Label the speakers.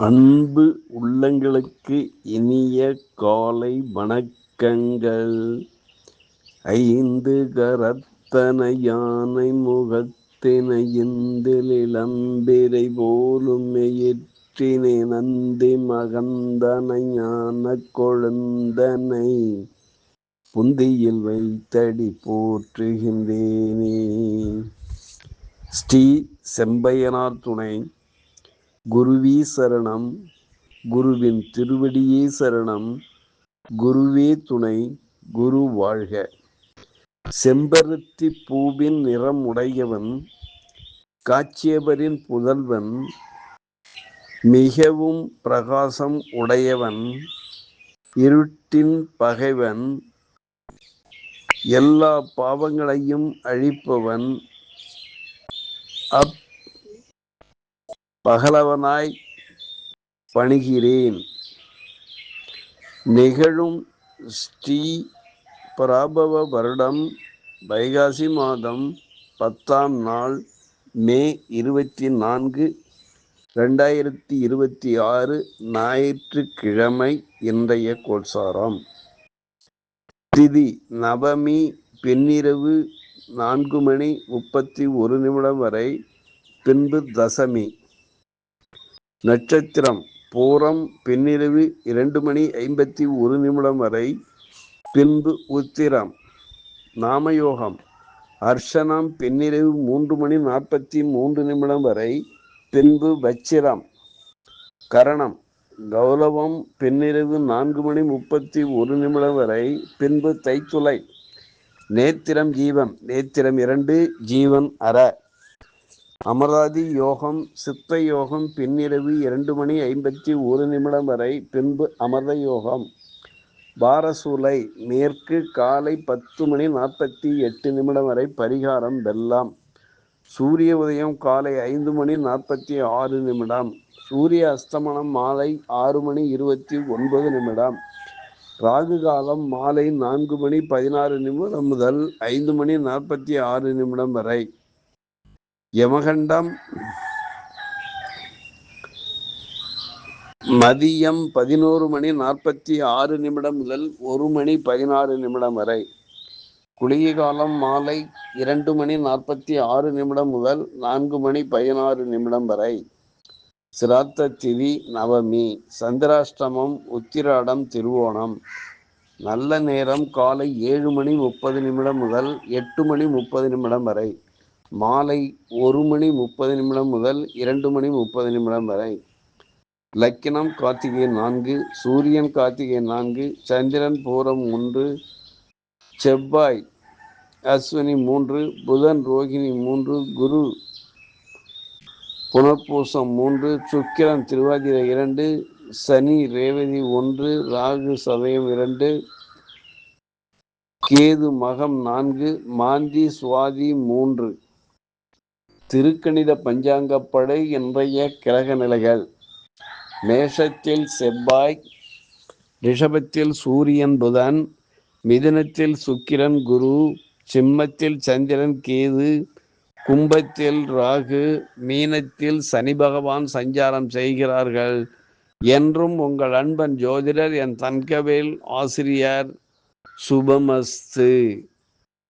Speaker 1: அன்பு உள்ளங்களுக்கு இனிய காலை வணக்கங்கள். ஐந்து கரத்தன யானை முகத்தினை இந்திலிளம்பிரை போலும் எயிற்றினை நந்தி மகந்தனை ஞான கொழுந்தனை புந்தியில் வைத்தடி போற்றுகின்றேனே. ஸ்ரீ செம்பையனார் துணை. குருவே சரணம். குருவின் திருவடியே சரணம். குருவே துணை. குரு வாழ்க. செம்பருத்தி பூவின் நிறம் உடையவன், காச்சியவரின் புதல்வன், மிகவும் பிரகாசம் உடையவன், இருட்டின் பகைவன், எல்லா பாவங்களையும் அழிப்பவன், பகலவனாய் பணிகிறேன். நிகழும் ஸ்ரீ பராபவ வருடம் வைகாசி மாதம் 10ஆம் நாள் மே 24, 2026 ஞாயிற்றுக்கிழமை. இன்றைய கோல்சாரம். திதி நவமி பின்னிரவு 4:31 வரை, பின்பு தசமி. நட்சத்திரம் பூரம் பின்னிரவு 2:51 வரை, பின்பு உத்திரம். நாமயோகம் அர்ஷனம் பின்னிரவு 3:43 வரை, பின்பு வச்சிரம். கரணம் கௌலவம் பின்னிரவு 4:31 வரை, பின்பு தைத்துளை. நேத்திரம் ஜீவன். நேத்திரம் 2, ஜீவன் அற. அமராதி யோகம் சித்த யோகம் பின்னிரவு 2:51 வரை, பின்பு அமர்த யோகம். பாரசூலை மேற்கு காலை 10:48 வரை, பரிகாரம் வெள்ளம். சூரிய உதயம் காலை 5:46. சூரிய அஸ்தமனம் மாலை 6:29. ராகு காலம் மாலை 4:16 முதல் 5:46 வரை. யமகண்டம் மதியம் 11:46 முதல் 1:16 வரை. குளிகை காலம் மாலை 2:46 முதல் 4:16 வரை. சிராத்த திதி நவமி. சந்திராஷ்டமம் உத்திராடம் திருவோணம். நல்ல நேரம் காலை 7:30 முதல் 8:30 வரை. மாலை 1:30 முதல் 2:30 வரை. லக்கினம் கார்த்திகை 4, சூரியன் கார்த்திகை 4, சந்திரன் பூரம் 3, செவ்வாய் அஸ்வினி 3, புதன் ரோகிணி 3, குரு புனர்பூசம் 3, சுக்கிரன் திருவாதிரை 2, சனி ரேவதி 1, ராகு சதயம் 2, கேது மகம் 4, மாந்தி சுவாதி 3. திருக்கணித பஞ்சாங்கப்படை இன்றைய கிரக நிலைகள். மேஷத்தில் செவ்வாய், ரிஷபத்தில் சூரியன் புதன், மிதுனத்தில் சுக்கிரன் குரு, சிம்மத்தில் சந்திரன் கேது, கும்பத்தில் ராகு, மீனத்தில் சனி பகவான் சஞ்சாரம் செய்கிறார்கள். என்றும் உங்கள் அன்பன் ஜோதிடர் என் தன்கவேல் ஆசிரியர். சுபமஸ்து.